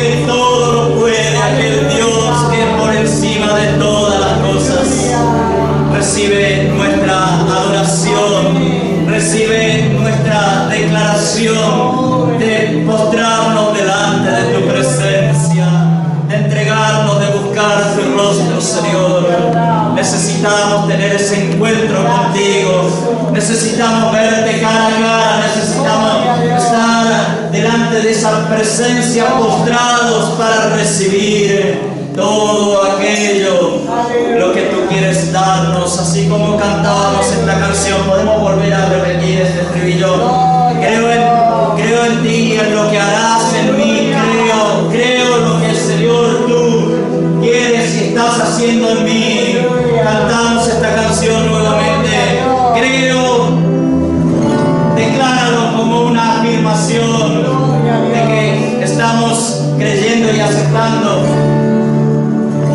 Él todo lo puede, aquel Dios que por encima de todas las cosas recibe nuestra adoración, recibe nuestra declaración de postrarnos delante de tu presencia, de entregarnos, de buscar tu rostro, Señor. Necesitamos tener ese encuentro contigo, necesitamos verte cara a cara, necesitamos estar delante de esa presencia postrados para recibir todo aquello, lo que tú quieres darnos. Así como cantábamos esta canción, podemos volver a repetir este estribillo. Creo en ti y en lo que harás en mí, creo lo que, Señor, tú quieres y estás haciendo en mí. Cantamos esta canción nuevamente. Creo, decláralo como una afirmación de que estamos creyendo y aceptando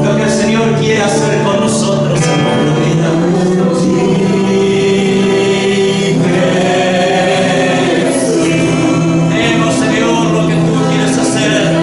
lo que el Señor quiere hacer con nosotros en nuestra vida. Creemos, Señor, lo que tú quieres hacer.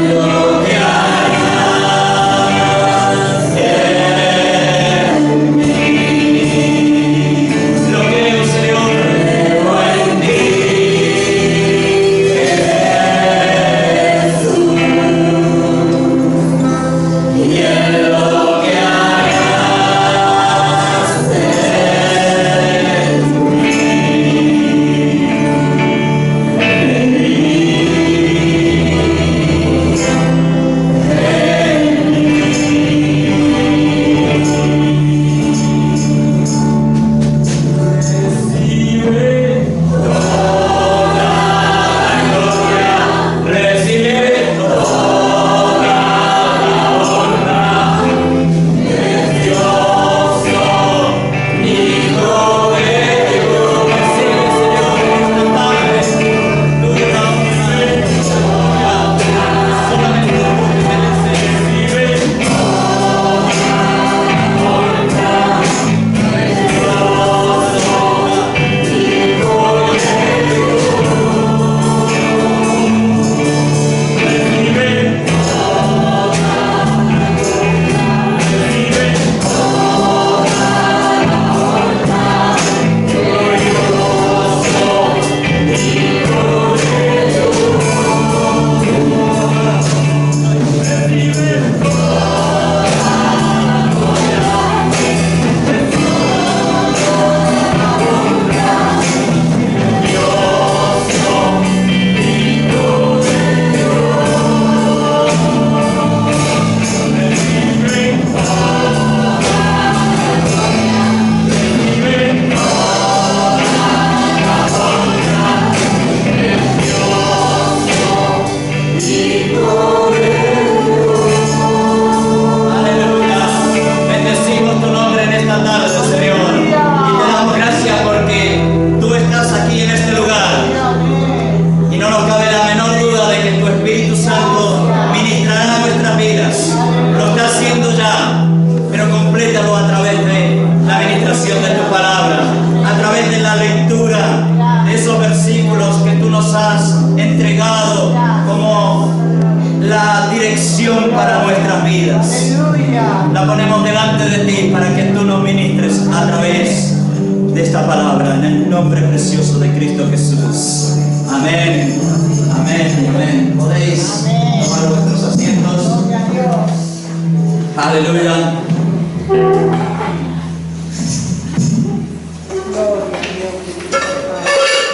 Para nuestras vidas. La ponemos delante de ti para que tú nos ministres a través de esta palabra, en el nombre precioso de Cristo Jesús. Amén, amén y amén. Podéis tomar vuestros asientos. Aleluya.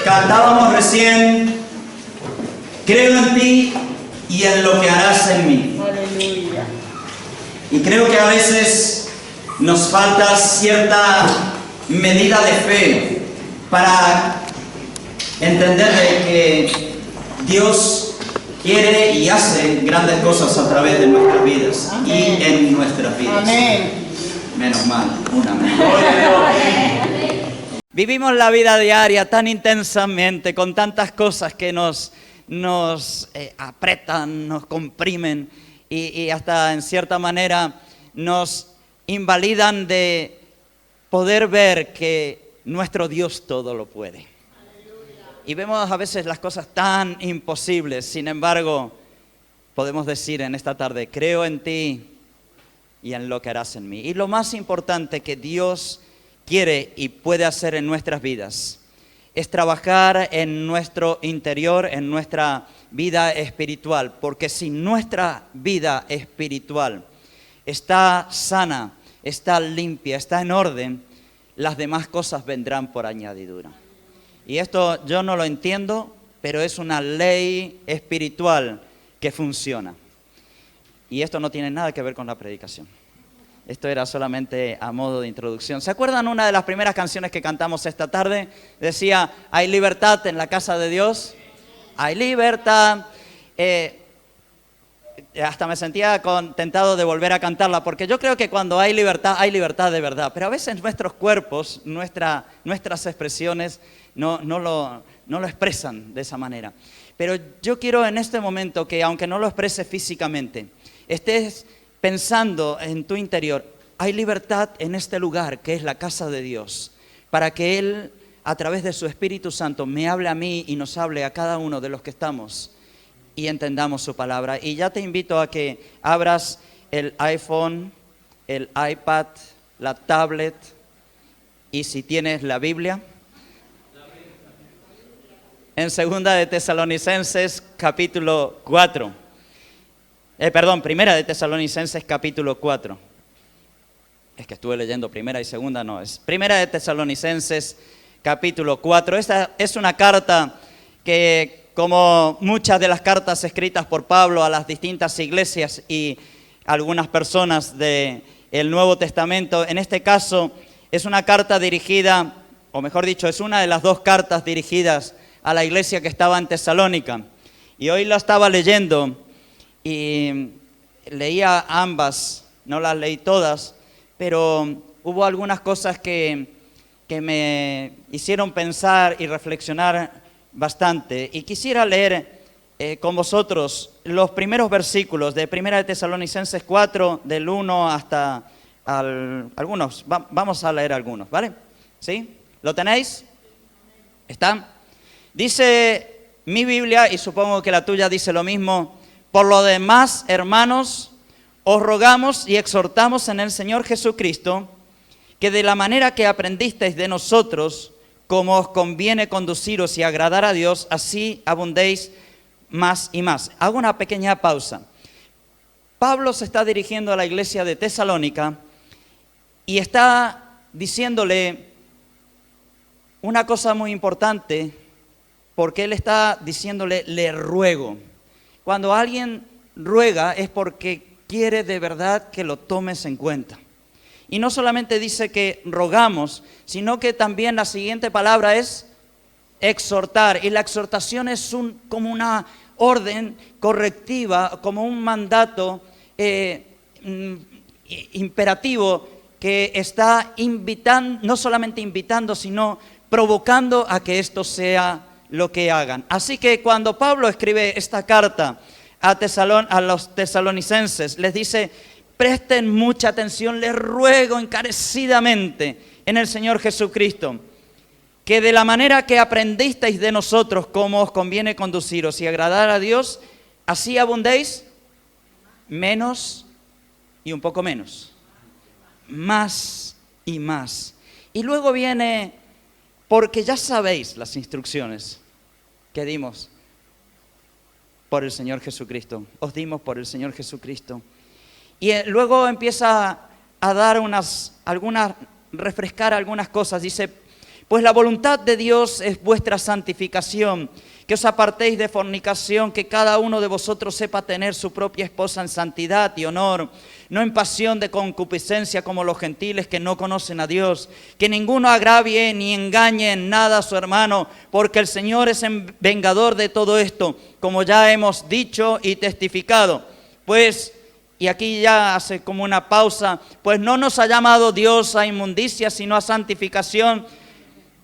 Cantábamos recién: creo en ti y en lo que harás en mí. Aleluya. Y creo que a veces nos falta cierta medida de fe para entender de que Dios quiere y hace grandes cosas a través de nuestras vidas. Amén. Y en nuestras vidas. Amén. Menos mal, un amén. Vivimos la vida diaria tan intensamente, con tantas cosas que nos apretan, nos comprimen y hasta en cierta manera nos invalidan de poder ver que nuestro Dios todo lo puede. Y vemos a veces las cosas tan imposibles. Sin embargo, podemos decir en esta tarde, creo en ti y en lo que harás en mí. Y lo más importante que Dios quiere y puede hacer en nuestras vidas es trabajar en nuestro interior, en nuestra vida espiritual, porque si nuestra vida espiritual está sana, está limpia, está en orden, las demás cosas vendrán por añadidura. Y esto yo no lo entiendo, pero es una ley espiritual que funciona. Y esto no tiene nada que ver con la predicación. Esto era solamente a modo de introducción. ¿Se acuerdan una de las primeras canciones que cantamos esta tarde? Decía, hay libertad en la casa de Dios. Hay libertad. Hasta me sentía tentado de volver a cantarla, porque yo creo que cuando hay libertad de verdad. Pero a veces nuestros cuerpos, nuestras expresiones no lo expresan de esa manera. Pero yo quiero en este momento que, aunque no lo exprese físicamente, estés pensando en tu interior, hay libertad en este lugar que es la casa de Dios, para que Él, a través de su Espíritu Santo, me hable a mí y nos hable a cada uno de los que estamos y entendamos su palabra. Y ya te invito a que abras el iPhone, el iPad, la tablet y si tienes la Biblia. En 2 de Tesalonicenses capítulo 4. Primera de Tesalonicenses capítulo 4. Es que estuve leyendo primera y segunda, no, es Primera de Tesalonicenses capítulo 4. Esta es una carta que, como muchas de las cartas escritas por Pablo a las distintas iglesias y algunas personas del Nuevo Testamento, en este caso es una carta dirigida, o mejor dicho, es una de las dos cartas dirigidas a la iglesia que estaba en Tesalónica. Y hoy la estaba leyendo y leía ambas, no las leí todas, pero hubo algunas cosas que me hicieron pensar y reflexionar bastante. Y quisiera leer con vosotros los primeros versículos de 1 de Tesalonicenses 4, del 1 hasta algunos. Vamos a leer algunos, ¿vale? ¿Sí? ¿Lo tenéis? ¿Están? Dice mi Biblia, y supongo que la tuya dice lo mismo: por lo demás, hermanos, os rogamos y exhortamos en el Señor Jesucristo, que de la manera que aprendisteis de nosotros, como os conviene conduciros y agradar a Dios, así abundéis más y más. Hago una pequeña pausa. Pablo se está dirigiendo a la iglesia de Tesalónica y está diciéndole una cosa muy importante, porque él está diciéndole, le ruego. Cuando alguien ruega es porque quiere de verdad que lo tomes en cuenta. Y no solamente dice que rogamos, sino que también la siguiente palabra es exhortar. Y la exhortación es como una orden correctiva, como un mandato imperativo que está invitando, no solamente invitando, sino provocando a que esto sea lo que hagan. Así que cuando Pablo escribe esta carta a los tesalonicenses, les dice, presten mucha atención, les ruego encarecidamente en el Señor Jesucristo, que de la manera que aprendisteis de nosotros cómo os conviene conduciros y agradar a Dios, así abundéis menos y un poco menos, más y más. Y luego viene, porque ya sabéis las instrucciones que dimos por el Señor Jesucristo, os dimos por el Señor Jesucristo. Y luego empieza a dar refrescar algunas cosas. Dice, pues la voluntad de Dios es vuestra santificación, que os apartéis de fornicación, que cada uno de vosotros sepa tener su propia esposa en santidad y honor, no en pasión de concupiscencia como los gentiles que no conocen a Dios, que ninguno agravie ni engañe en nada a su hermano, porque el Señor es vengador de todo esto, como ya hemos dicho y testificado. Pues, y aquí ya hace como una pausa, pues no nos ha llamado Dios a inmundicia, sino a santificación.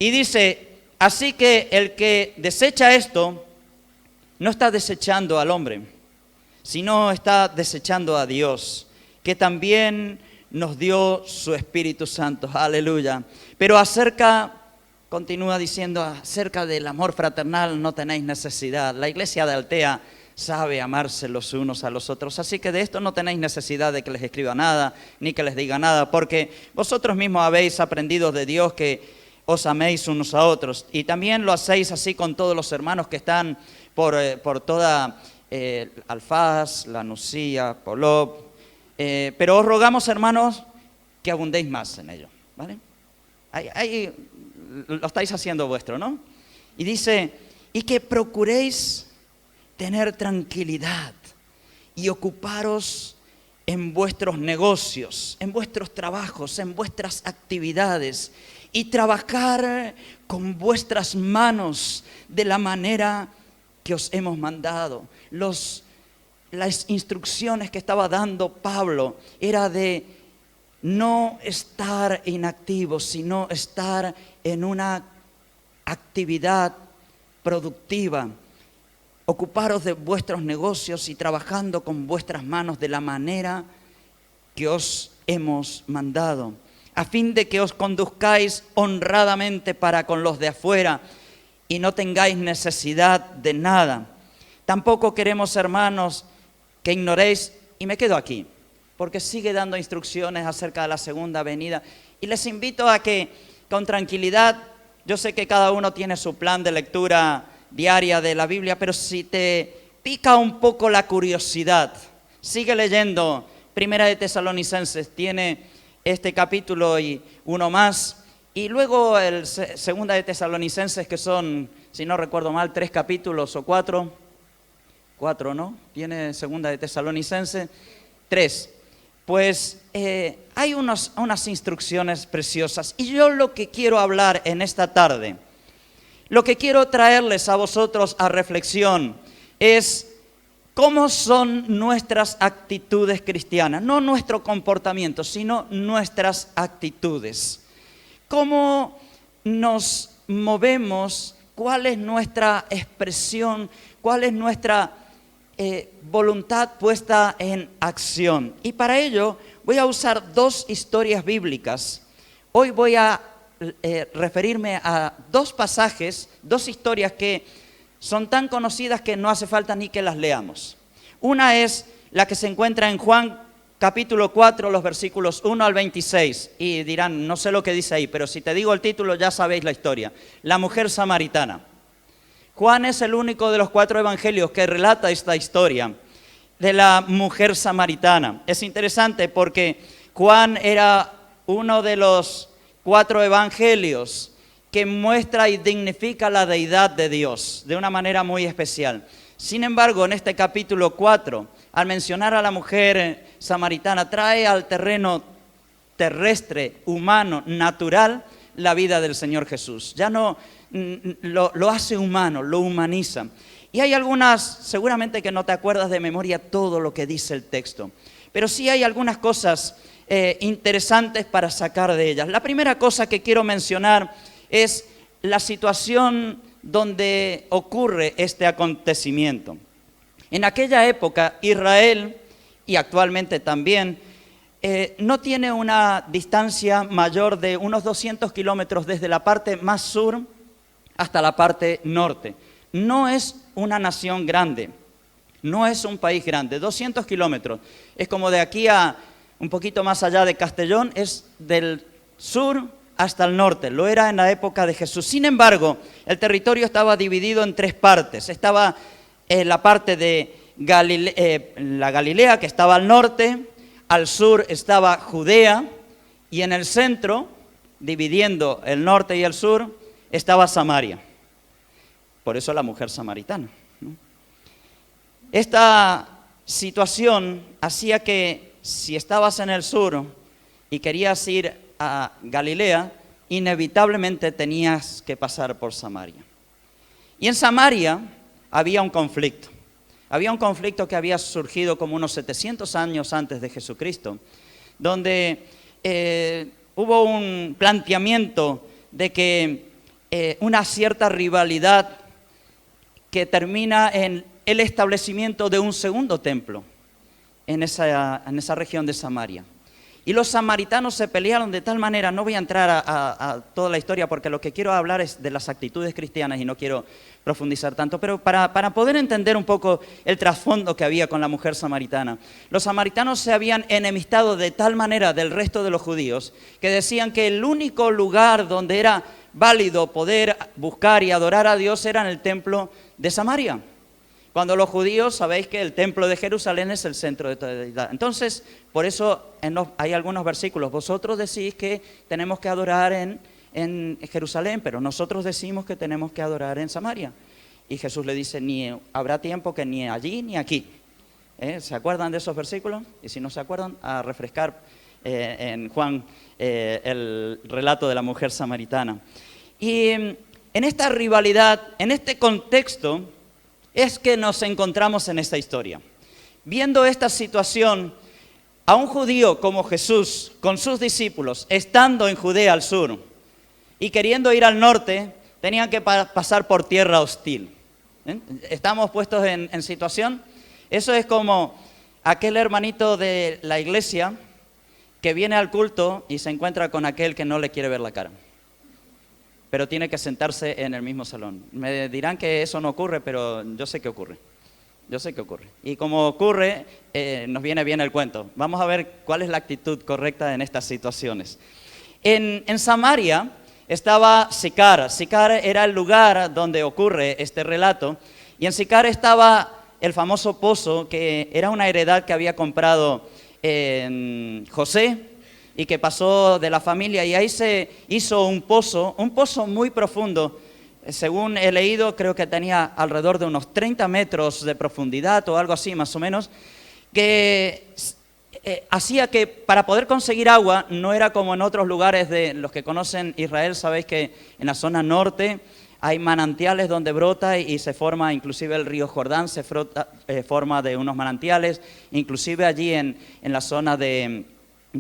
Y dice, así que el que desecha esto, no está desechando al hombre, sino está desechando a Dios, que también nos dio su Espíritu Santo. Aleluya. Pero continúa diciendo, acerca del amor fraternal no tenéis necesidad. La iglesia de Altea sabe amarse los unos a los otros. Así que de esto no tenéis necesidad de que les escriba nada, ni que les diga nada, porque vosotros mismos habéis aprendido de Dios que os améis unos a otros. Y también lo hacéis así con todos los hermanos que están por toda Alfaz, La Nucía, Polop. Pero os rogamos, hermanos, que abundéis más en ello, ¿vale? Ahí lo estáis haciendo vuestro, ¿no? Y dice, y que procuréis tener tranquilidad y ocuparos en vuestros negocios, en vuestros trabajos, en vuestras actividades, y trabajar con vuestras manos de la manera que os hemos mandado. Las instrucciones que estaba dando Pablo era de no estar inactivos, sino estar en una actividad productiva. Ocuparos de vuestros negocios y trabajando con vuestras manos de la manera que os hemos mandado, a fin de que os conduzcáis honradamente para con los de afuera y no tengáis necesidad de nada. Tampoco queremos, hermanos, que ignoréis, y me quedo aquí, porque sigue dando instrucciones acerca de la segunda venida. Y les invito a que con tranquilidad, yo sé que cada uno tiene su plan de lectura diaria de la Biblia, pero si te pica un poco la curiosidad, sigue leyendo Primera de Tesalonicenses, tiene este capítulo y uno más, y luego el Segunda de Tesalonicenses, que son, si no recuerdo mal, 3 capítulos o 4, ¿no? Tiene Segunda de Tesalonicenses, 3. Pues hay unas instrucciones preciosas, y yo lo que quiero hablar en esta tarde, lo que quiero traerles a vosotros a reflexión es cómo son nuestras actitudes cristianas, no nuestro comportamiento, sino nuestras actitudes. Cómo nos movemos, cuál es nuestra expresión, cuál es nuestra voluntad puesta en acción. Y para ello voy a usar 2 historias bíblicas. Hoy voy a referirme a 2 pasajes, 2 historias que son tan conocidas que no hace falta ni que las leamos. Una es la que se encuentra en Juan capítulo 4, los versículos 1 al 26. Y dirán, no sé lo que dice ahí, pero si te digo el título ya sabéis la historia. La mujer samaritana. Juan es el único de los 4 evangelios que relata esta historia de la mujer samaritana. Es interesante porque Juan era uno de los 4 evangelios que muestra y dignifica la deidad de Dios de una manera muy especial. Sin embargo, en este capítulo 4, al mencionar a la mujer samaritana, trae al terreno terrestre, humano, natural, la vida del Señor Jesús. Ya no lo hace humano, lo humaniza. Y hay algunas, seguramente que no te acuerdas de memoria todo lo que dice el texto, pero sí hay algunas cosas interesantes para sacar de ellas. La primera cosa que quiero mencionar es la situación donde ocurre este acontecimiento. En aquella época, Israel, y actualmente también, no tiene una distancia mayor de unos 200 kilómetros desde la parte más sur hasta la parte norte. No es una nación grande, no es un país grande. 200 kilómetros, es como de aquí a un poquito más allá de Castellón, es del sur hasta el norte, lo era en la época de Jesús. Sin embargo, el territorio estaba dividido en 3 partes. Estaba la parte de la Galilea, que estaba al norte, al sur estaba Judea, y en el centro, dividiendo el norte y el sur, estaba Samaria. Por eso la mujer samaritana, ¿no? Esta situación hacía que si estabas en el sur y querías ir a Galilea, inevitablemente tenías que pasar por Samaria. Y en Samaria había un conflicto. Había un conflicto que había surgido como unos 700 años antes de Jesucristo, donde hubo un planteamiento de que una cierta rivalidad que termina en el establecimiento de un segundo templo en esa región de Samaria. Y los samaritanos se pelearon de tal manera, no voy a entrar a toda la historia porque lo que quiero hablar es de las actitudes cristianas y no quiero profundizar tanto, pero para poder entender un poco el trasfondo que había con la mujer samaritana. Los samaritanos se habían enemistado de tal manera del resto de los judíos que decían que el único lugar donde era válido poder buscar y adorar a Dios era en el templo de Samaria. Cuando los judíos, sabéis que el templo de Jerusalén es el centro de toda deidad. Entonces, por eso hay algunos versículos. Vosotros decís que tenemos que adorar en Jerusalén, pero nosotros decimos que tenemos que adorar en Samaria. Y Jesús le dice, ni habrá tiempo que ni allí ni aquí. ¿Se acuerdan de esos versículos? Y si no se acuerdan, a refrescar en Juan el relato de la mujer samaritana. Y en esta rivalidad, en este contexto, es que nos encontramos en esta historia. Viendo esta situación, a un judío como Jesús, con sus discípulos, estando en Judea al sur y queriendo ir al norte, tenían que pasar por tierra hostil. ¿Estamos puestos en situación? Eso es como aquel hermanito de la iglesia que viene al culto y se encuentra con aquel que no le quiere ver la cara, pero tiene que sentarse en el mismo salón. Me dirán que eso no ocurre, pero yo sé que ocurre. Yo sé que ocurre. Y como ocurre, nos viene bien el cuento. Vamos a ver cuál es la actitud correcta en estas situaciones. En Samaria estaba Sicar. Sicar era el lugar donde ocurre este relato. Y en Sicar estaba el famoso pozo, que era una heredad que había comprado José, y que pasó de la familia, y ahí se hizo un pozo muy profundo. Según he leído, creo que tenía alrededor de unos 30 metros de profundidad o algo así más o menos, que hacía que para poder conseguir agua no era como en otros lugares de los que conocen Israel. Sabéis que en la zona norte hay manantiales donde brota y se forma, inclusive el río Jordán se forma de unos manantiales, inclusive allí en la zona de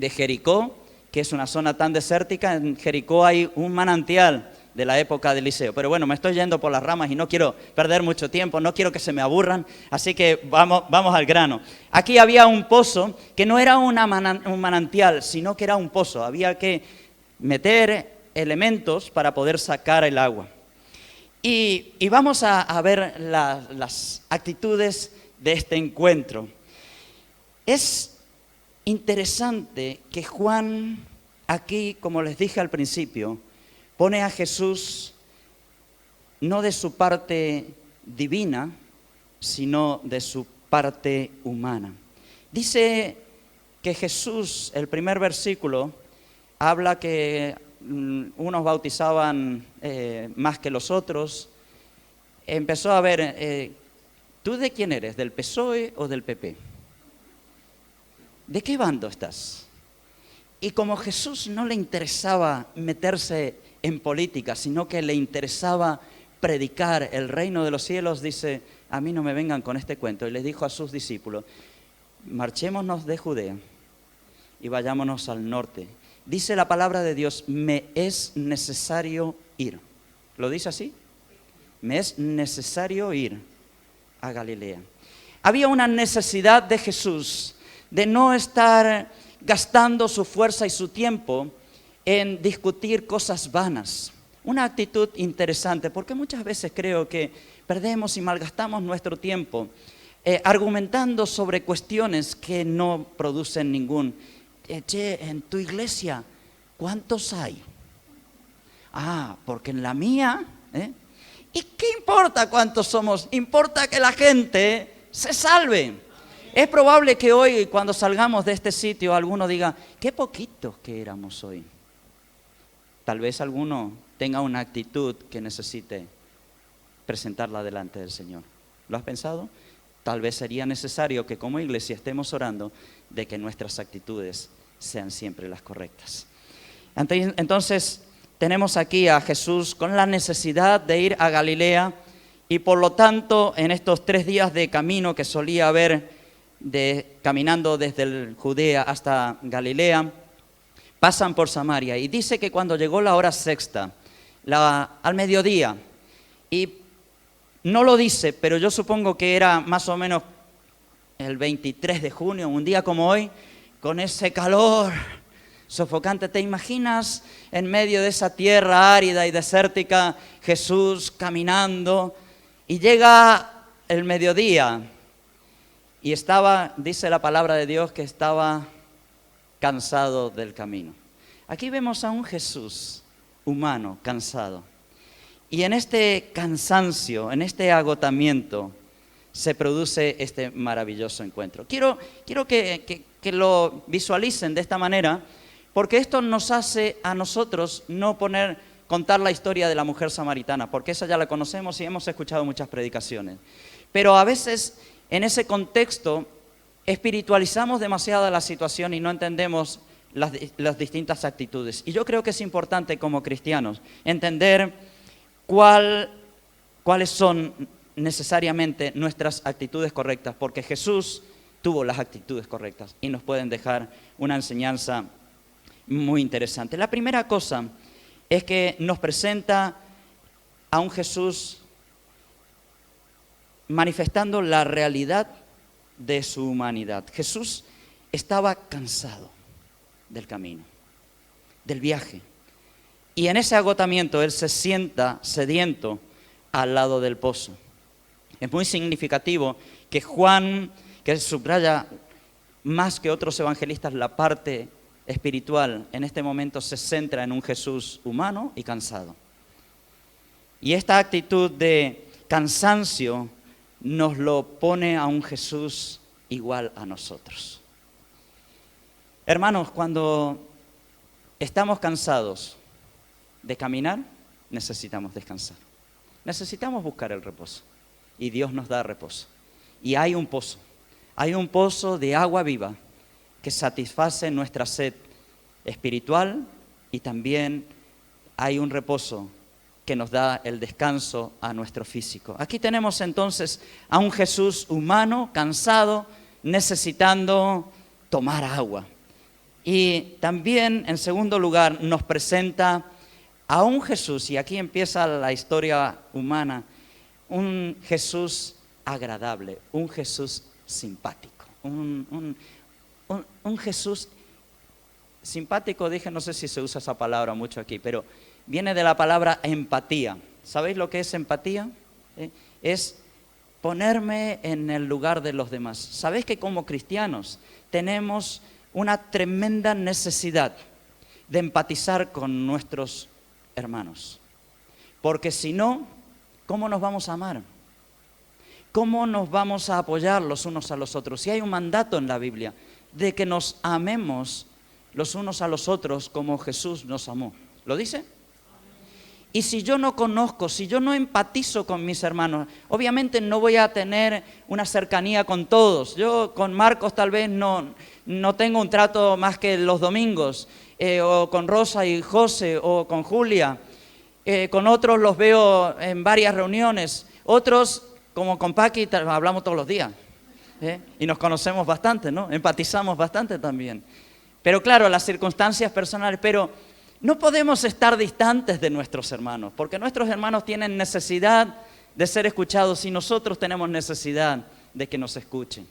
Jericó, que es una zona tan desértica. En Jericó hay un manantial de la época de Eliseo. Pero bueno, me estoy yendo por las ramas y no quiero perder mucho tiempo, no quiero que se me aburran, así que vamos al grano. Aquí había un pozo que no era un manantial, sino que era un pozo. Había que meter elementos para poder sacar el agua. Y vamos a ver las actitudes de este encuentro. Es interesante que Juan aquí, como les dije al principio, pone a Jesús no de su parte divina, sino de su parte humana. Dice que Jesús, el primer versículo, habla que unos bautizaban más que los otros. Empezó a ver, ¿tú de quién eres? ¿Del PSOE o del PP? ¿De qué bando estás? Y como a Jesús no le interesaba meterse en política, sino que le interesaba predicar el reino de los cielos, dice, a mí no me vengan con este cuento. Y les dijo a sus discípulos, marchémonos de Judea y vayámonos al norte. Dice la palabra de Dios, me es necesario ir. ¿Lo dice así? Me es necesario ir a Galilea. Había una necesidad de Jesús de no estar gastando su fuerza y su tiempo en discutir cosas vanas. Una actitud interesante, porque muchas veces creo que perdemos y malgastamos nuestro tiempo argumentando sobre cuestiones que no producen ningún. En tu iglesia, ¿cuántos hay? Porque en la mía, ¿y qué importa cuántos somos? Importa que la gente se salve. Es probable que hoy, cuando salgamos de este sitio, alguno diga, qué poquitos que éramos hoy. Tal vez alguno tenga una actitud que necesite presentarla delante del Señor. ¿Lo has pensado? Tal vez sería necesario que como iglesia estemos orando de que nuestras actitudes sean siempre las correctas. Entonces, tenemos aquí a Jesús con la necesidad de ir a Galilea y por lo tanto, en estos 3 días de camino que solía haber caminando desde Judea hasta Galilea, pasan por Samaria. Y dice que cuando llegó la hora sexta, al mediodía, y no lo dice, pero yo supongo que era más o menos el 23 de junio, un día como hoy, con ese calor sofocante. ¿Te imaginas en medio de esa tierra árida y desértica Jesús caminando y llega el mediodía y estaba, dice la palabra de Dios, que estaba cansado del camino? Aquí vemos a un Jesús humano, cansado. Y en este cansancio, en este agotamiento, se produce este maravilloso encuentro. Quiero que lo visualicen de esta manera, porque esto nos hace a nosotros no contar la historia de la mujer samaritana, porque esa ya la conocemos y hemos escuchado muchas predicaciones. Pero a veces en ese contexto espiritualizamos demasiado la situación y no entendemos las distintas actitudes. Y yo creo que es importante como cristianos entender cuáles son necesariamente nuestras actitudes correctas, porque Jesús tuvo las actitudes correctas y nos pueden dejar una enseñanza muy interesante. La primera cosa es que nos presenta a un Jesús manifestando la realidad de su humanidad. Jesús estaba cansado del camino, del viaje, y en ese agotamiento Él se sienta sediento al lado del pozo. Es muy significativo que Juan, que subraya más que otros evangelistas la parte espiritual, en este momento se centra en un Jesús humano y cansado. Y esta actitud de cansancio nos lo pone a un Jesús igual a nosotros. Hermanos, cuando estamos cansados de caminar, necesitamos descansar. Necesitamos buscar el reposo. Y Dios nos da reposo. Y hay un pozo de agua viva que satisface nuestra sed espiritual, y también hay un reposo que nos da el descanso a nuestro físico. Aquí tenemos entonces a un Jesús humano, cansado, necesitando tomar agua. Y también, en segundo lugar, nos presenta a un Jesús, y aquí empieza la historia humana, un Jesús agradable, un Jesús simpático, un Jesús simpático. Dije, no sé si se usa esa palabra mucho aquí, pero viene de la palabra empatía. ¿Sabéis lo que es empatía? Es ponerme en el lugar de los demás. ¿Sabéis que como cristianos tenemos una tremenda necesidad de empatizar con nuestros hermanos? Porque si no, ¿cómo nos vamos a amar? ¿Cómo nos vamos a apoyar los unos a los otros? Si hay un mandato en la Biblia de que nos amemos los unos a los otros como Jesús nos amó. ¿Lo dice? Y si yo no conozco, si yo no empatizo con mis hermanos, obviamente no voy a tener una cercanía con todos. Yo con Marcos tal vez no tengo un trato más que los domingos, o con Rosa y José, o con Julia. Con otros los veo en varias reuniones. Otros, como con Paqui, hablamos todos los días. Y nos conocemos bastante, ¿no? Empatizamos bastante también. Pero claro, las circunstancias personales, pero no podemos estar distantes de nuestros hermanos, porque nuestros hermanos tienen necesidad de ser escuchados y nosotros tenemos necesidad de que nos escuchen.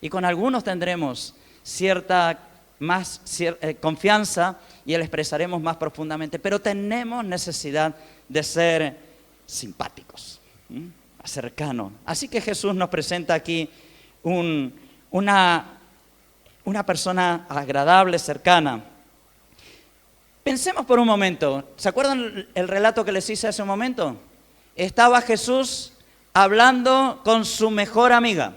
Y con algunos tendremos cierta confianza y le expresaremos más profundamente, pero tenemos necesidad de ser simpáticos, cercanos. Así que Jesús nos presenta aquí una persona agradable, cercana. Pensemos por un momento, ¿se acuerdan el relato que les hice hace un momento? Estaba Jesús hablando con su mejor amiga.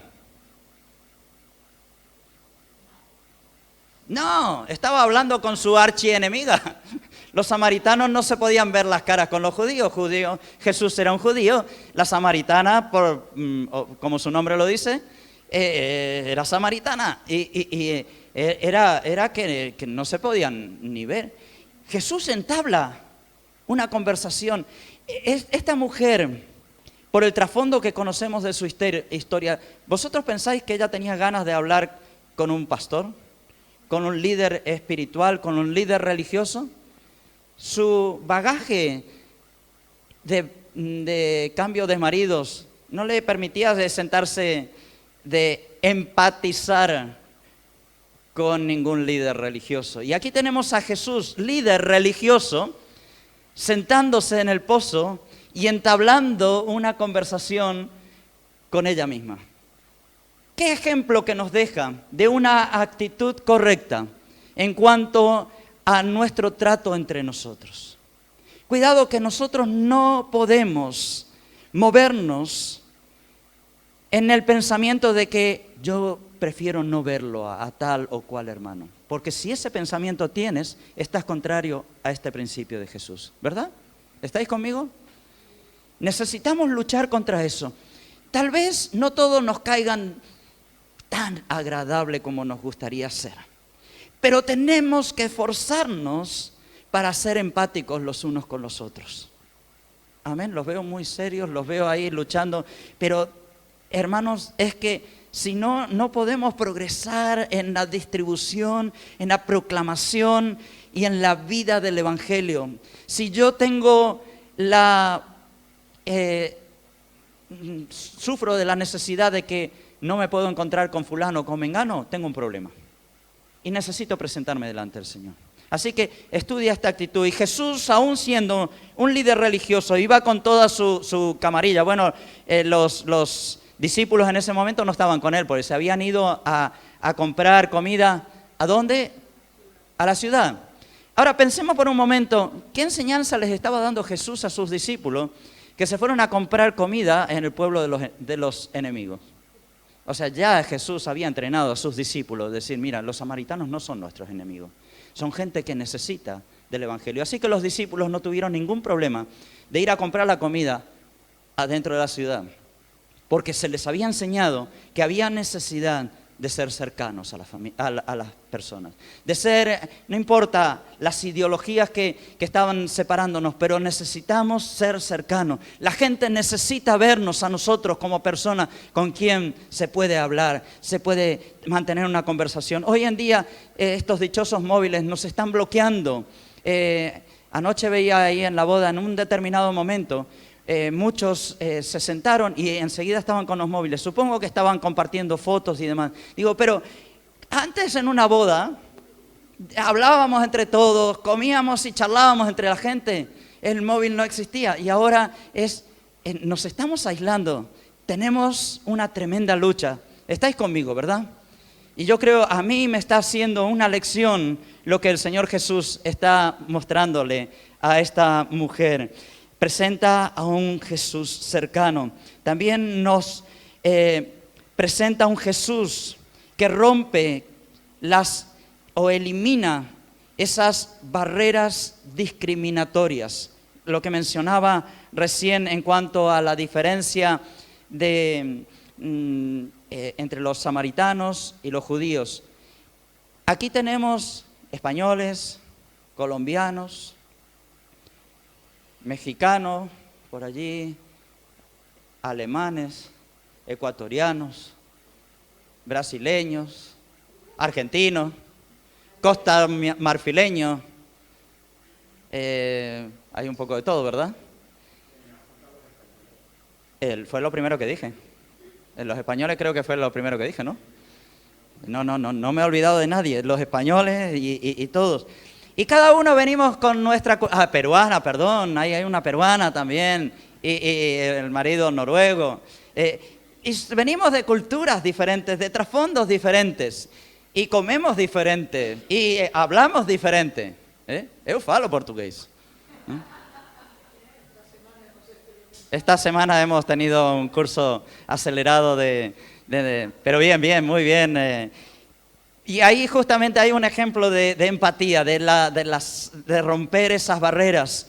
No, estaba hablando con su archienemiga. Los samaritanos no se podían ver las caras con los judíos. Jesús era un judío, la samaritana, como su nombre lo dice, era samaritana. Y era que no se podían ni ver. Jesús entabla una conversación. Esta mujer, por el trasfondo que conocemos de su historia, ¿vosotros pensáis que ella tenía ganas de hablar con un pastor? ¿Con un líder espiritual? ¿Con un líder religioso? Su bagaje de cambio de maridos no le permitía de sentarse, de empatizar con ningún líder religioso. Y aquí tenemos a Jesús, líder religioso, sentándose en el pozo y entablando una conversación con ella misma. ¿Qué ejemplo que nos deja de una actitud correcta en cuanto a nuestro trato entre nosotros? Cuidado que nosotros no podemos movernos en el pensamiento de que yo prefiero no verlo a tal o cual hermano. Porque si ese pensamiento tienes, estás contrario a este principio de Jesús, ¿verdad? ¿Estáis conmigo? Necesitamos luchar contra eso. Tal vez no todos nos caigan tan agradable como nos gustaría ser, pero tenemos que esforzarnos para ser empáticos los unos con los otros. Amén, los veo muy serios, los veo ahí luchando, pero hermanos, es que si no, no podemos progresar en la distribución, en la proclamación y en la vida del Evangelio. Si yo tengo sufro de la necesidad de que no me puedo encontrar con fulano o con mengano, tengo un problema. Y necesito presentarme delante del Señor. Así que estudia esta actitud. Y Jesús, aún siendo un líder religioso, iba con toda su camarilla. Bueno, los discípulos en ese momento no estaban con él, porque se habían ido a comprar comida. ¿A dónde? A la ciudad. Ahora pensemos por un momento, ¿qué enseñanza les estaba dando Jesús a sus discípulos que se fueron a comprar comida en el pueblo de los enemigos? O sea, ya Jesús había entrenado a sus discípulos, decir, mira, los samaritanos no son nuestros enemigos, son gente que necesita del Evangelio. Así que los discípulos no tuvieron ningún problema de ir a comprar la comida adentro de la ciudad, porque se les había enseñado que había necesidad de ser cercanos a las personas, de ser, no importa las ideologías que estaban separándonos, pero necesitamos ser cercanos. La gente necesita vernos a nosotros como personas con quien se puede hablar, se puede mantener una conversación. Hoy en día estos dichosos móviles nos están bloqueando. Anoche veía ahí en la boda, en un determinado momento, muchos se sentaron y enseguida estaban con los móviles. Supongo que estaban compartiendo fotos y demás. Digo, pero antes en una boda hablábamos entre todos, comíamos y charlábamos entre la gente. El móvil no existía y ahora nos estamos aislando. Tenemos una tremenda lucha. Estáis conmigo, ¿verdad? Y yo creo, a mí me está haciendo una lección lo que el Señor Jesús está mostrándole a esta mujer. Presenta a un Jesús cercano. También nos presenta a un Jesús que rompe o elimina esas barreras discriminatorias. Lo que mencionaba recién en cuanto a la diferencia entre los samaritanos y los judíos. Aquí tenemos españoles, colombianos, mexicanos, por allí, alemanes, ecuatorianos, brasileños, argentinos, marfileños, hay un poco de todo, ¿verdad? Fue lo primero que dije. Los españoles creo que fue lo primero que dije, ¿no? No me he olvidado de nadie, los españoles y todos. Y cada uno venimos con nuestra... peruana, perdón, ahí hay una peruana también, y el marido noruego. Y venimos de culturas diferentes, de trasfondos diferentes, y comemos diferente, y hablamos diferente. Eu falo portugués. Esta semana hemos tenido un curso acelerado pero bien, muy bien. Y ahí justamente hay un ejemplo de empatía, de romper esas barreras.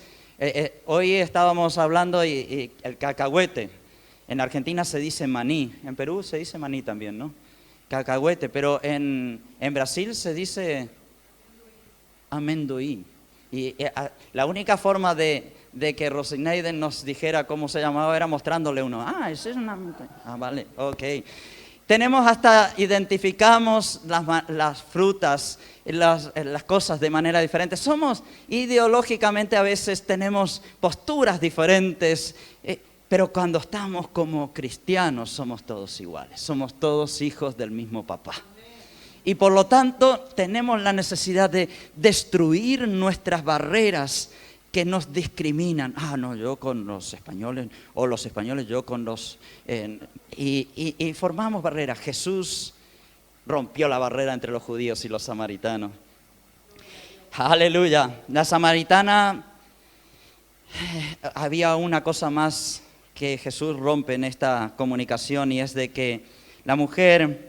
Hoy estábamos hablando y el cacahuete. En Argentina se dice maní, en Perú se dice maní también, ¿no? Cacahuete, pero en Brasil se dice amendoí. Y la única forma de que Rosineiden nos dijera cómo se llamaba era mostrándole uno. Ese es una... vale, ok. Identificamos las frutas, las cosas de manera diferente. Somos ideológicamente, a veces tenemos posturas diferentes, pero cuando estamos como cristianos somos todos iguales, somos todos hijos del mismo papá. Y por lo tanto tenemos la necesidad de destruir nuestras barreras que nos discriminan. No, yo con los españoles, o los españoles yo con los... y formamos barreras. Jesús rompió la barrera entre los judíos y los samaritanos. Aleluya. La samaritana, había una cosa más que Jesús rompe en esta comunicación, y es de que la mujer...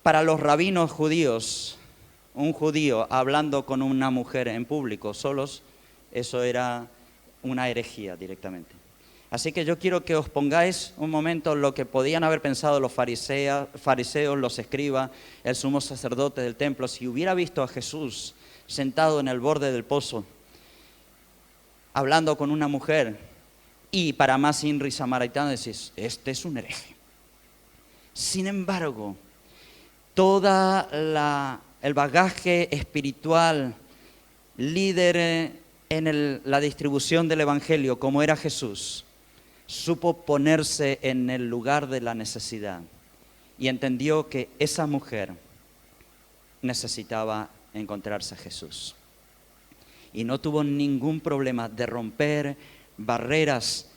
para los rabinos judíos, un judío hablando con una mujer en público solos, eso era una herejía directamente. Así que yo quiero que os pongáis un momento lo que podían haber pensado los fariseos, los escribas, el sumo sacerdote del templo, si hubiera visto a Jesús sentado en el borde del pozo, hablando con una mujer, y para más inri samaritano decís, este es un hereje. Sin embargo, todo el bagaje espiritual, líder en la distribución del Evangelio, como era Jesús, supo ponerse en el lugar de la necesidad y entendió que esa mujer necesitaba encontrarse a Jesús. Y no tuvo ningún problema de romper barreras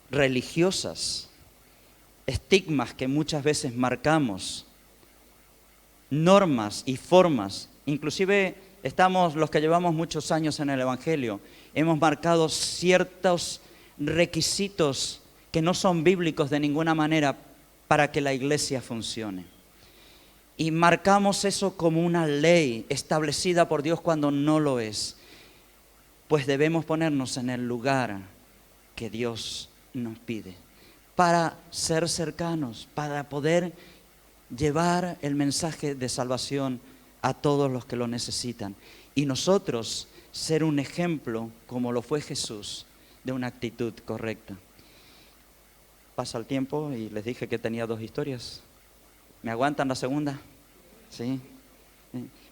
religiosas, estigmas que muchas veces marcamos, normas y formas. Inclusive estamos, los que llevamos muchos años en el Evangelio, hemos marcado ciertos requisitos que no son bíblicos de ninguna manera para que la iglesia funcione. Y marcamos eso como una ley establecida por Dios cuando no lo es. Pues debemos ponernos en el lugar que Dios nos pide, para ser cercanos, para poder llevar el mensaje de salvación a todos los que lo necesitan. Y nosotros ser un ejemplo, como lo fue Jesús, de una actitud correcta. Pasa el tiempo y les dije que tenía 2 historias. ¿Me aguantan la segunda? Sí.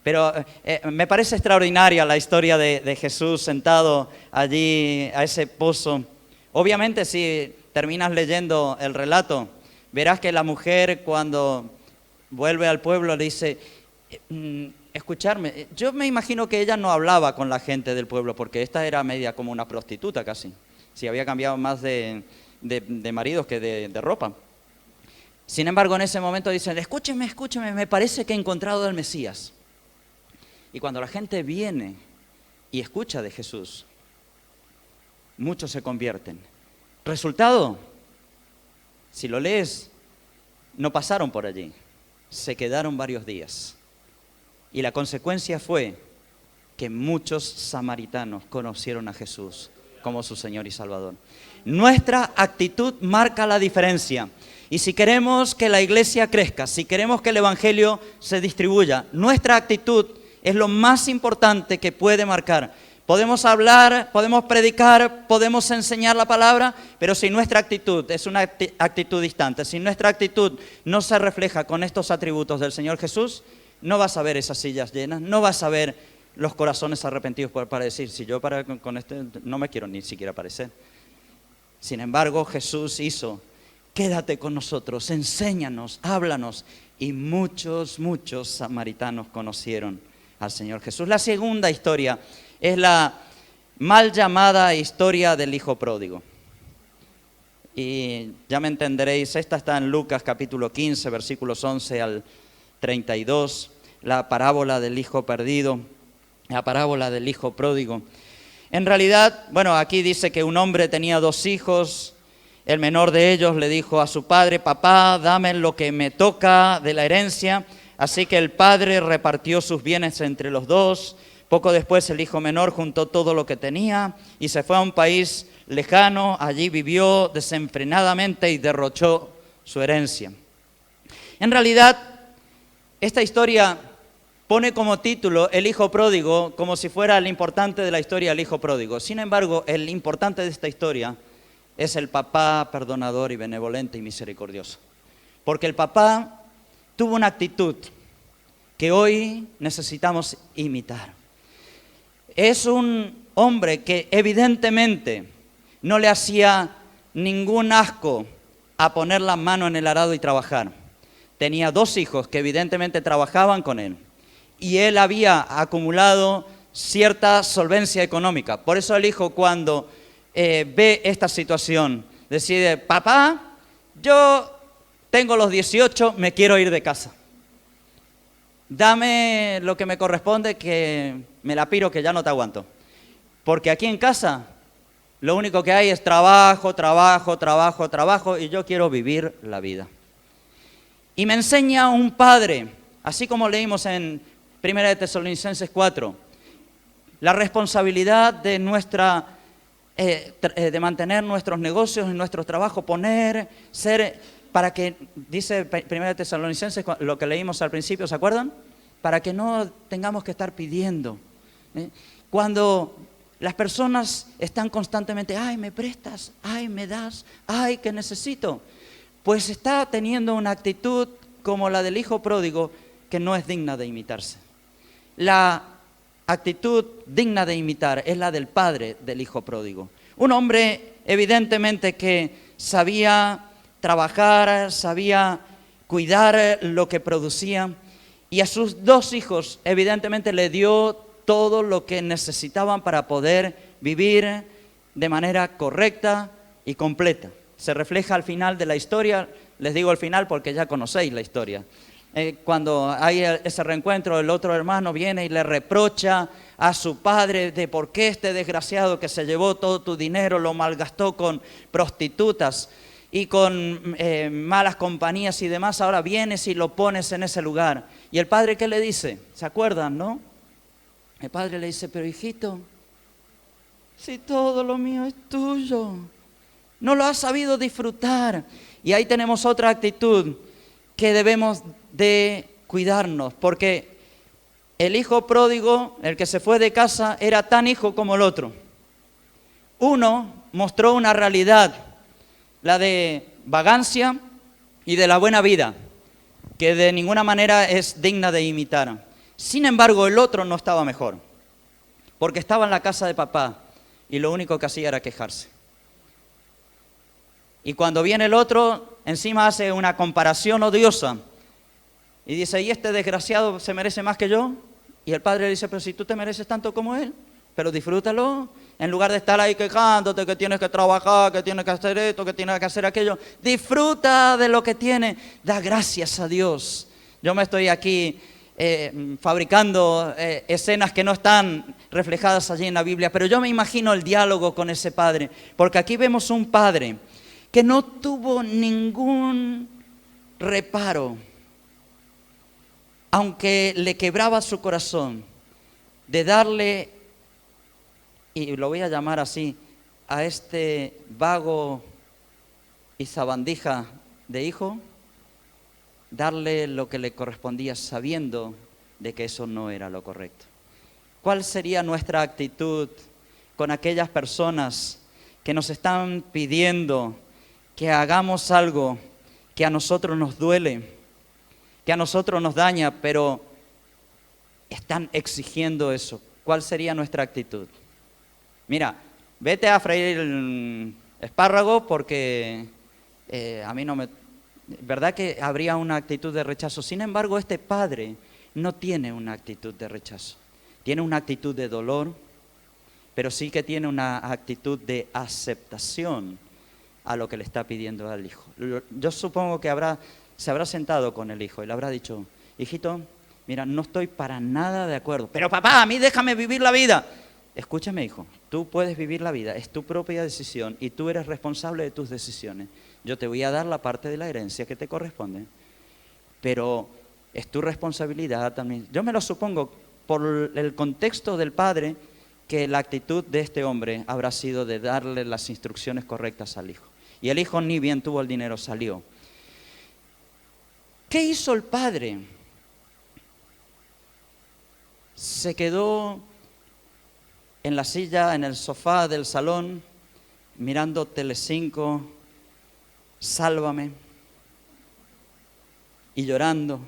Pero me parece extraordinaria la historia de Jesús sentado allí a ese pozo. Obviamente, si terminas leyendo el relato, verás que la mujer, cuando vuelve al pueblo, le dice, escucharme. Yo me imagino que ella no hablaba con la gente del pueblo, porque esta era media como una prostituta casi. Si había cambiado más de maridos que de ropa. Sin embargo, en ese momento dicen, escúcheme, me parece que he encontrado al Mesías. Y cuando la gente viene y escucha de Jesús, muchos se convierten. Resultado, si lo lees, no pasaron por allí, se quedaron varios días. Y la consecuencia fue que muchos samaritanos conocieron a Jesús como su Señor y Salvador. Nuestra actitud marca la diferencia. Y si queremos que la iglesia crezca, si queremos que el Evangelio se distribuya, nuestra actitud es lo más importante que puede marcar. Podemos hablar, podemos predicar, podemos enseñar la palabra, pero si nuestra actitud es una actitud distante, si nuestra actitud no se refleja con estos atributos del Señor Jesús, no vas a ver esas sillas llenas, no vas a ver los corazones arrepentidos para decir, si yo con este no me quiero ni siquiera parecer. Sin embargo, Jesús hizo, quédate con nosotros, enséñanos, háblanos. Y muchos samaritanos conocieron al Señor Jesús. La segunda historia es la mal llamada historia del hijo pródigo. Y ya me entenderéis, esta está en Lucas capítulo 15, versículos 11 al 32, la parábola del hijo perdido, la parábola del hijo pródigo. En realidad, aquí dice que un hombre tenía 2 hijos. El menor de ellos le dijo a su padre, papá, dame lo que me toca de la herencia. Así que el padre repartió sus bienes entre los 2. Poco después el hijo menor juntó todo lo que tenía y se fue a un país lejano. Allí vivió desenfrenadamente y derrochó su herencia. En realidad, esta historia pone como título el hijo pródigo, como si fuera el importante de la historia del hijo pródigo. Sin embargo, el importante de esta historia es el papá perdonador y benevolente y misericordioso. Porque el papá tuvo una actitud que hoy necesitamos imitar. Es un hombre que evidentemente no le hacía ningún asco a poner la mano en el arado y trabajar. tenía 2 hijos que evidentemente trabajaban con él. Y él había acumulado cierta solvencia económica. Por eso el hijo, cuando ve esta situación, decide: papá, yo tengo los 18, me quiero ir de casa. Dame lo que me corresponde, que me la piro, que ya no te aguanto. Porque aquí en casa lo único que hay es trabajo, trabajo, trabajo, trabajo, y yo quiero vivir la vida. Y me enseña un padre, así como leímos en 1 de Tesalonicenses 4, la responsabilidad de de mantener nuestros negocios y nuestro trabajo, para que, dice 1 de Tesalonicenses, lo que leímos al principio, ¿se acuerdan? Para que no tengamos que estar pidiendo. Cuando las personas están constantemente: ay, me prestas, ay, me das, ay, que necesito, pues está teniendo una actitud como la del hijo pródigo, que no es digna de imitarse. La actitud digna de imitar es la del padre del hijo pródigo. Un hombre evidentemente que sabía trabajar, sabía cuidar lo que producía, y a sus 2 hijos evidentemente le dio todo lo que necesitaban para poder vivir de manera correcta y completa. Se refleja al final de la historia. Les digo al final porque ya conocéis la historia. Cuando hay ese reencuentro, el otro hermano viene y le reprocha a su padre de por qué este desgraciado que se llevó todo tu dinero lo malgastó con prostitutas y con malas compañías y demás, ahora vienes y lo pones en ese lugar. Y el padre, ¿qué le dice? ¿Se acuerdan, no? El padre le dice: pero hijito, si todo lo mío es tuyo, no lo has sabido disfrutar. Y ahí tenemos otra actitud que debemos de cuidarnos, porque el hijo pródigo, el que se fue de casa, era tan hijo como el otro. Uno mostró una realidad, la de vagancia y de la buena vida, que de ninguna manera es digna de imitar. Sin embargo, el otro no estaba mejor, porque estaba en la casa de papá y lo único que hacía era quejarse. Y cuando viene el otro, encima hace una comparación odiosa y dice: ¿y este desgraciado se merece más que yo? Y el padre le dice: pero si tú te mereces tanto como él, pero disfrútalo. En lugar de estar ahí quejándote que tienes que trabajar, que tienes que hacer esto, que tienes que hacer aquello, disfruta de lo que tienes, da gracias a Dios. Yo me estoy aquí fabricando escenas que no están reflejadas allí en la Biblia, pero yo me imagino el diálogo con ese padre, porque aquí vemos un padre que no tuvo ningún reparo, aunque le quebraba su corazón, de darle, y lo voy a llamar así, a este vago y sabandija de hijo, darle lo que le correspondía sabiendo de que eso no era lo correcto. ¿Cuál sería nuestra actitud con aquellas personas que nos están pidiendo que hagamos algo que a nosotros nos duele, que a nosotros nos daña, pero están exigiendo eso? ¿Cuál sería nuestra actitud? Mira, vete a freír el espárrago porque a mí no me... ¿Verdad que habría una actitud de rechazo? Sin embargo, este padre no tiene una actitud de rechazo. Tiene una actitud de dolor, pero sí que tiene una actitud de aceptación a lo que le está pidiendo al hijo. Yo supongo que se habrá sentado con el hijo y le habrá dicho: hijito, mira, no estoy para nada de acuerdo, pero papá, a mí déjame vivir la vida. Escúchame, hijo, tú puedes vivir la vida, es tu propia decisión y tú eres responsable de tus decisiones. Yo te voy a dar la parte de la herencia que te corresponde, pero es tu responsabilidad también. Yo me lo supongo por el contexto del padre, que la actitud de este hombre habrá sido de darle las instrucciones correctas al hijo. Y el hijo ni bien tuvo el dinero, salió. ¿Qué hizo el padre? Se quedó en la silla, en el sofá del salón, mirando Telecinco, Sálvame, y llorando.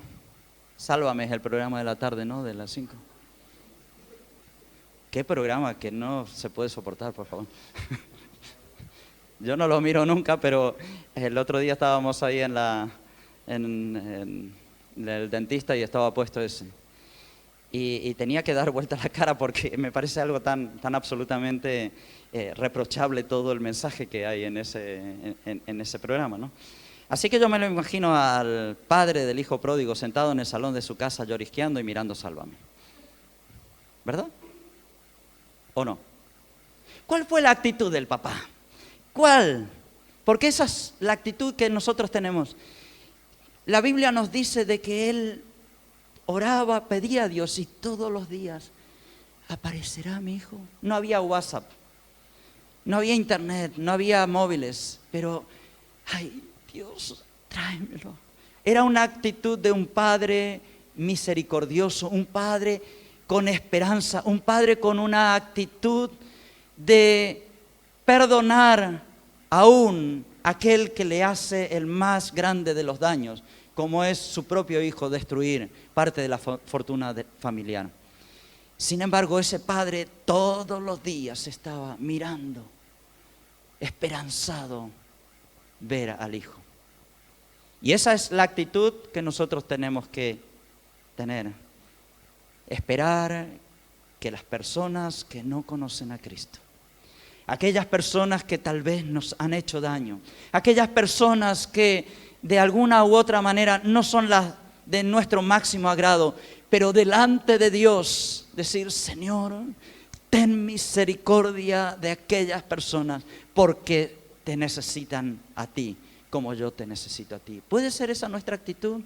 Sálvame es el programa de la tarde, ¿no? De las 5. ¿Qué programa que no se puede soportar, por favor? Yo no lo miro nunca, pero el otro día estábamos ahí en en el dentista y estaba puesto ese. Y tenía que dar vuelta la cara porque me parece algo tan absolutamente reprochable todo el mensaje que hay en ese programa, ¿no? Así que yo me lo imagino al padre del hijo pródigo sentado en el salón de su casa llorisqueando y mirando Sálvame. ¿Verdad? ¿O no? ¿Cuál fue la actitud del papá? ¿Cuál? Porque esa es la actitud que nosotros tenemos. La Biblia nos dice de que él oraba, pedía a Dios y todos los días aparecerá mi hijo. No había WhatsApp, no había internet, no había móviles, pero, ay, Dios, tráemelo. Era una actitud de un padre misericordioso, un padre con esperanza, un padre con una actitud de perdonar aún aquel que le hace el más grande de los daños, como es su propio hijo, destruir parte de la fortuna familiar. Sin embargo, ese padre todos los días estaba mirando, esperanzado ver al hijo. Y esa es la actitud que nosotros tenemos que tener. Esperar que las personas que no conocen a Cristo, aquellas personas que tal vez nos han hecho daño, aquellas personas que de alguna u otra manera no son las de nuestro máximo agrado, pero delante de Dios decir: Señor, ten misericordia de aquellas personas porque te necesitan a ti como yo te necesito a ti. ¿Puede ser esa nuestra actitud?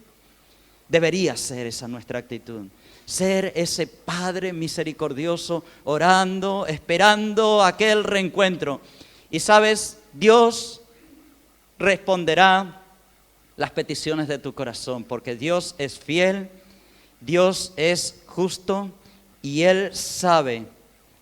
Debería ser esa nuestra actitud. Ser ese Padre misericordioso, orando, esperando aquel reencuentro. Y sabes, Dios responderá las peticiones de tu corazón, porque Dios es fiel, Dios es justo y Él sabe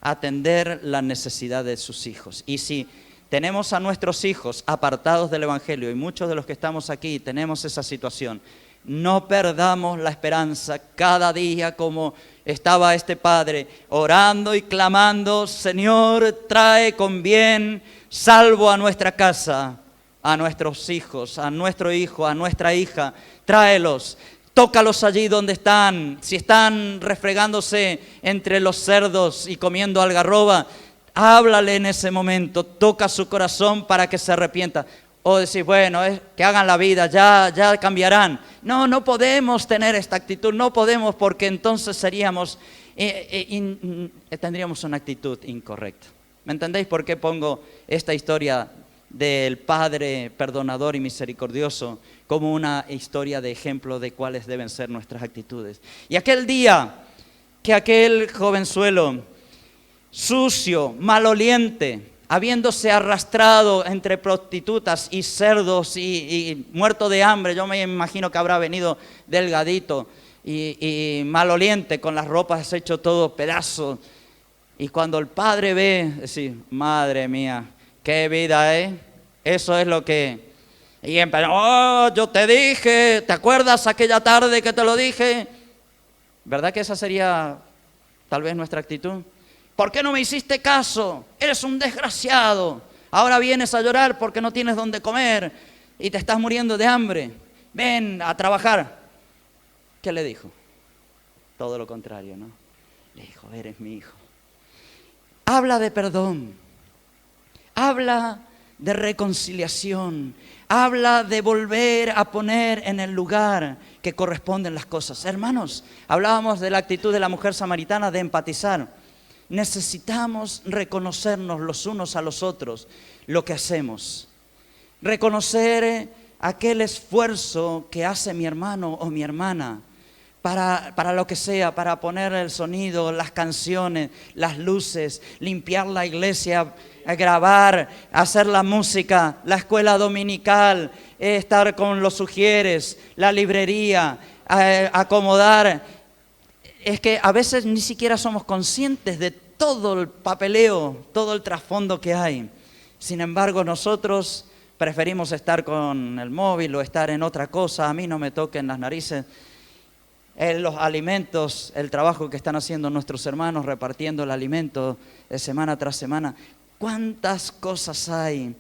atender la necesidad de sus hijos. Y si tenemos a nuestros hijos apartados del Evangelio, y muchos de los que estamos aquí tenemos esa situación, no perdamos la esperanza cada día como estaba este padre, orando y clamando: Señor, trae con bien salvo a nuestra casa, a nuestros hijos, a nuestro hijo, a nuestra hija, tráelos. Tócalos allí donde están. Si están refregándose entre los cerdos y comiendo algarroba, háblale en ese momento, toca su corazón para que se arrepienta. O decir, bueno, que hagan la vida, ya cambiarán. No, no podemos tener esta actitud, no podemos, porque entonces tendríamos una actitud incorrecta. ¿Me entendéis por qué pongo esta historia del Padre perdonador y misericordioso como una historia de ejemplo de cuáles deben ser nuestras actitudes? Y aquel día que aquel jovenzuelo sucio, maloliente, habiéndose arrastrado entre prostitutas y cerdos y muerto de hambre, yo me imagino que habrá venido delgadito y maloliente, con las ropas hecho todo pedazos. Y cuando el padre ve, decir, madre mía, qué vida, eso es lo que... Y empezó, oh, yo te dije, ¿te acuerdas aquella tarde que te lo dije? ¿Verdad que esa sería tal vez nuestra actitud? ¿Por qué no me hiciste caso? Eres un desgraciado. Ahora vienes a llorar porque no tienes dónde comer y te estás muriendo de hambre. Ven a trabajar. ¿Qué le dijo? Todo lo contrario, ¿no? Le dijo, eres mi hijo. Habla de perdón. Habla de reconciliación. Habla de volver a poner en el lugar que corresponden las cosas. Hermanos, hablábamos de la actitud de la mujer samaritana de empatizar. Necesitamos reconocernos los unos a los otros lo que hacemos. Reconocer aquel esfuerzo que hace mi hermano o mi hermana para lo que sea, para poner el sonido, las canciones, las luces, limpiar la iglesia, grabar, hacer la música, la escuela dominical, estar con los sugieres, la librería, acomodar. Es que a veces ni siquiera somos conscientes de todo el papeleo, todo el trasfondo que hay. Sin embargo, nosotros preferimos estar con el móvil o estar en otra cosa. A mí no me toquen las narices. Los alimentos, el trabajo que están haciendo nuestros hermanos repartiendo el alimento de semana tras semana. ¿Cuántas cosas hay?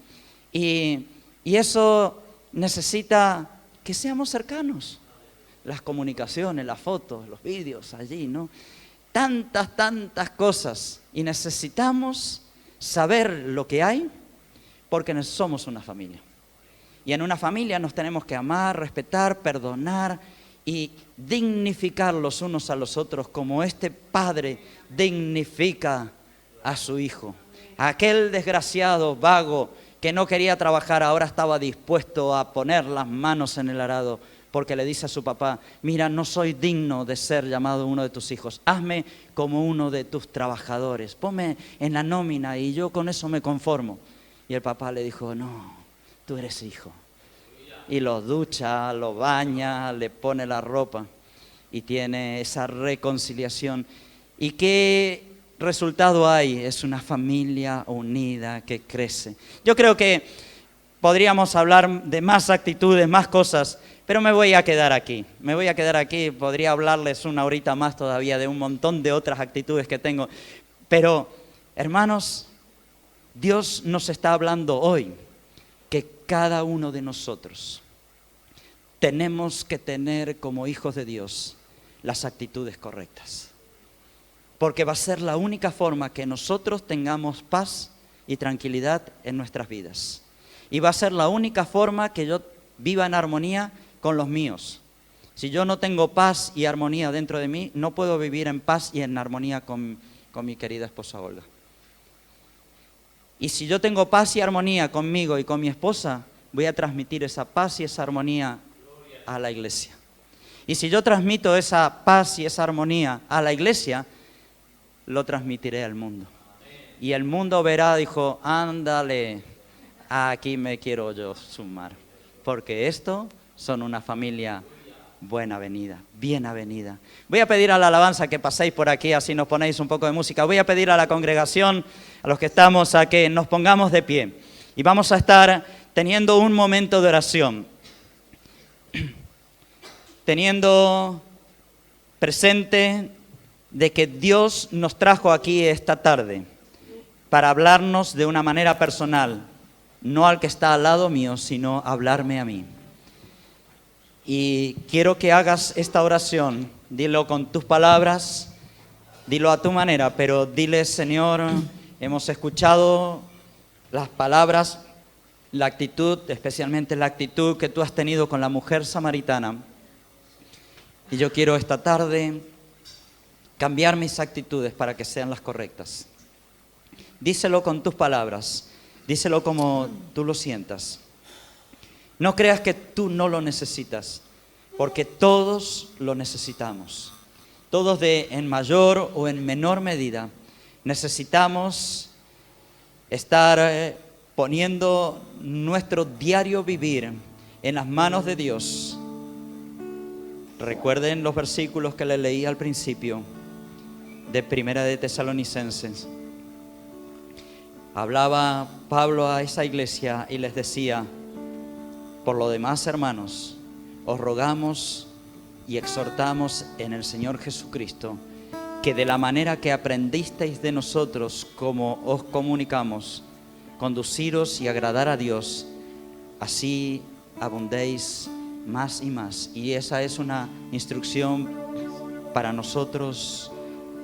Y eso necesita que seamos cercanos. Las comunicaciones, las fotos, los vídeos allí, ¿no? Tantas cosas. Y necesitamos saber lo que hay porque somos una familia. Y en una familia nos tenemos que amar, respetar, perdonar y dignificar los unos a los otros como este padre dignifica a su hijo. Aquel desgraciado vago que no quería trabajar ahora estaba dispuesto a poner las manos en el arado porque le dice a su papá: mira, no soy digno de ser llamado uno de tus hijos, hazme como uno de tus trabajadores, ponme en la nómina y yo con eso me conformo. Y el papá le dijo: no, tú eres hijo. Y lo ducha, lo baña, le pone la ropa y tiene esa reconciliación. ¿Y qué resultado hay? Es una familia unida que crece. Yo creo que podríamos hablar de más actitudes, más cosas, pero me voy a quedar aquí. Podría hablarles una horita más todavía de un montón de otras actitudes que tengo. Pero, hermanos, Dios nos está hablando hoy que cada uno de nosotros tenemos que tener como hijos de Dios las actitudes correctas. Porque va a ser la única forma que nosotros tengamos paz y tranquilidad en nuestras vidas. Y va a ser la única forma que yo viva en armonía con los míos. Si yo no tengo paz y armonía dentro de mí, no puedo vivir en paz y en armonía con mi querida esposa Olga. Y si yo tengo paz y armonía conmigo y con mi esposa, voy a transmitir esa paz y esa armonía a la iglesia. Y si yo transmito esa paz y esa armonía a la iglesia, lo transmitiré al mundo. Y el mundo verá, dijo: ándale, aquí me quiero yo sumar. Porque esto son una familia buena avenida, bien avenida. Voy a pedir a la alabanza que paséis por aquí, así nos ponéis un poco de música. Voy a pedir a la congregación, a los que estamos, a que nos pongamos de pie. Y vamos a estar teniendo un momento de oración. Teniendo presente de que Dios nos trajo aquí esta tarde para hablarnos de una manera personal, no al que está al lado mío, sino hablarme a mí. Y quiero que hagas esta oración, dilo con tus palabras, dilo a tu manera, pero dile: Señor, hemos escuchado las palabras, la actitud, especialmente la actitud que tú has tenido con la mujer samaritana. Y yo quiero esta tarde cambiar mis actitudes para que sean las correctas. Díselo con tus palabras, díselo como tú lo sientas. No creas que tú no lo necesitas, porque todos lo necesitamos. Todos en mayor o en menor medida necesitamos estar poniendo nuestro diario vivir en las manos de Dios. Recuerden los versículos que les leí al principio de Primera de Tesalonicenses. Hablaba Pablo a esa iglesia y les decía: por lo demás, hermanos, os rogamos y exhortamos en el Señor Jesucristo que de la manera que aprendisteis de nosotros, como os comunicamos, conduciros y agradar a Dios, así abundéis más y más. Y esa es una instrucción para nosotros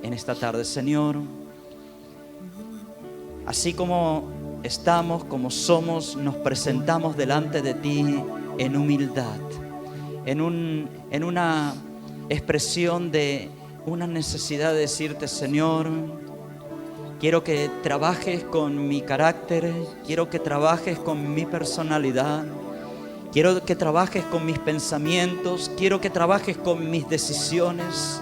en esta tarde. Señor, así como estamos, como somos, nos presentamos delante de ti en humildad, en una expresión de una necesidad de decirte: Señor, quiero que trabajes con mi carácter, quiero que trabajes con mi personalidad, quiero que trabajes con mis pensamientos, quiero que trabajes con mis decisiones,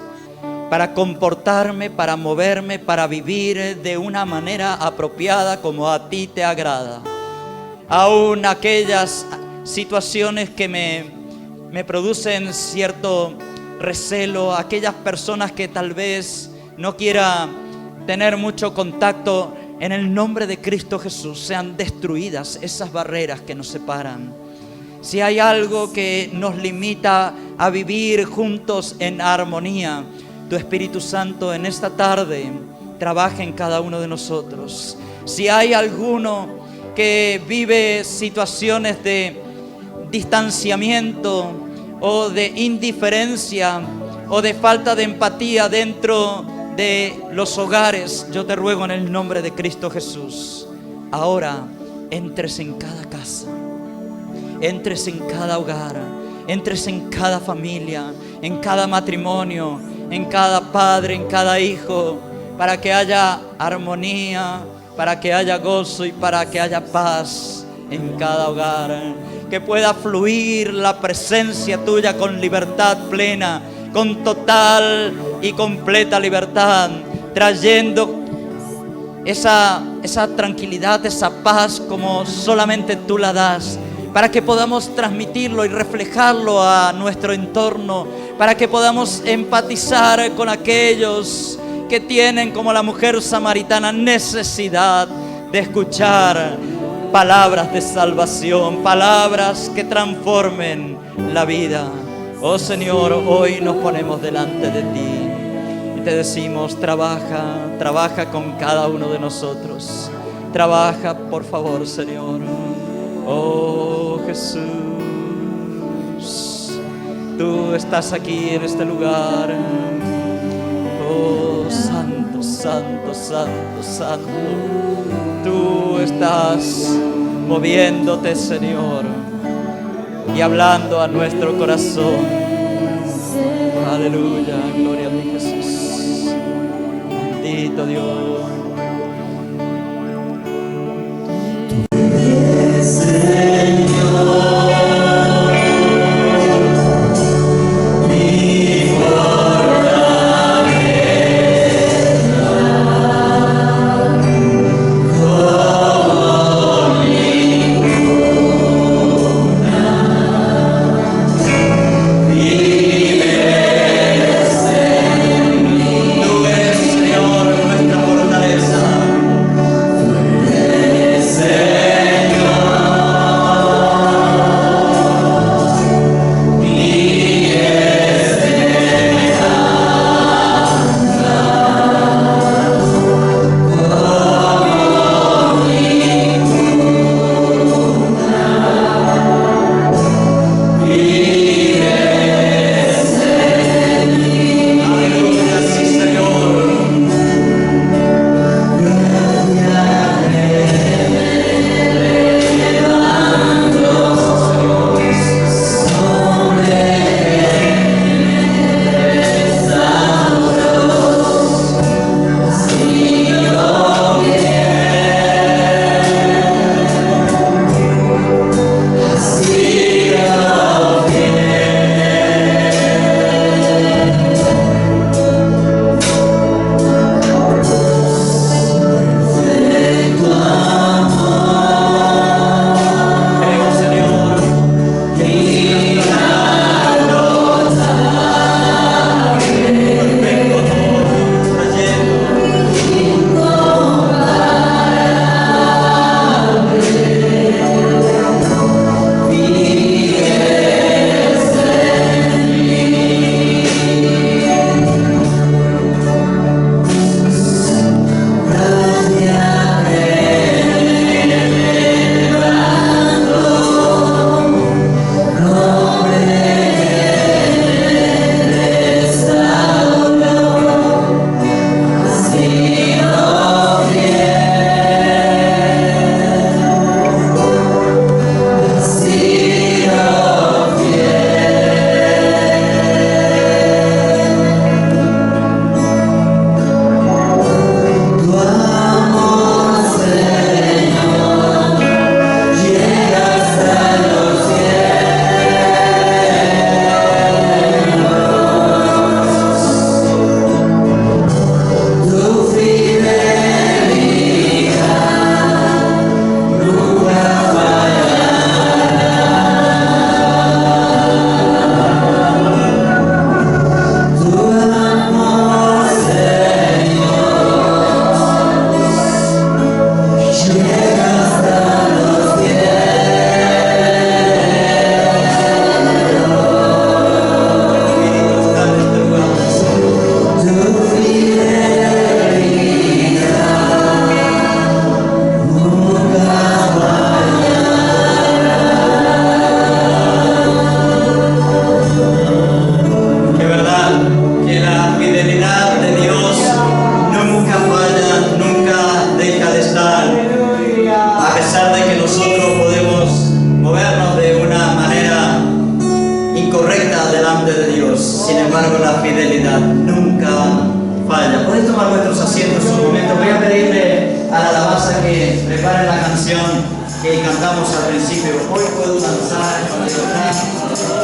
para comportarme, para moverme, para vivir de una manera apropiada como a ti te agrada. Aún aquellas situaciones que me producen cierto recelo, aquellas personas que tal vez no quiera tener mucho contacto, en el nombre de Cristo Jesús sean destruidas esas barreras que nos separan. Si hay algo que nos limita a vivir juntos en armonía, tu Espíritu Santo en esta tarde trabaja en cada uno de nosotros. Si hay alguno que vive situaciones de distanciamiento o de indiferencia o de falta de empatía dentro de los hogares, yo te ruego en el nombre de Cristo Jesús, ahora entres en cada casa, entres en cada hogar, entres en cada familia, en cada matrimonio, en cada padre, en cada hijo, para que haya armonía, para que haya gozo y para que haya paz en cada hogar. Que pueda fluir la presencia tuya con libertad plena, con total y completa libertad, trayendo esa tranquilidad, esa paz como solamente tú la das, para que podamos transmitirlo y reflejarlo a nuestro entorno, para que podamos empatizar con aquellos que tienen, como la mujer samaritana, necesidad de escuchar palabras de salvación, palabras que transformen la vida. Oh Señor, hoy nos ponemos delante de ti y te decimos, trabaja con cada uno de nosotros. Trabaja, por favor, Señor. Oh Jesús, tú estás aquí en este lugar. Oh Santo, Santo, Santo, Santo. Tú estás moviéndote, Señor, y hablando a nuestro corazón. Aleluya, gloria a ti, Jesús. Bendito Dios. Tú eres, Señor, nuestra fortaleza. fidelidad de Dios nunca falla, nunca deja de estar. A pesar de que nosotros podemos movernos de una manera incorrecta delante de Dios, sin embargo la fidelidad nunca falla. Podéis tomar vuestros asientos un momento. Voy a pedirle a la alabanza que preparen la canción que cantamos al principio. Hoy puedo danzar con libertad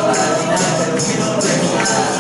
para el final, pero quiero recordar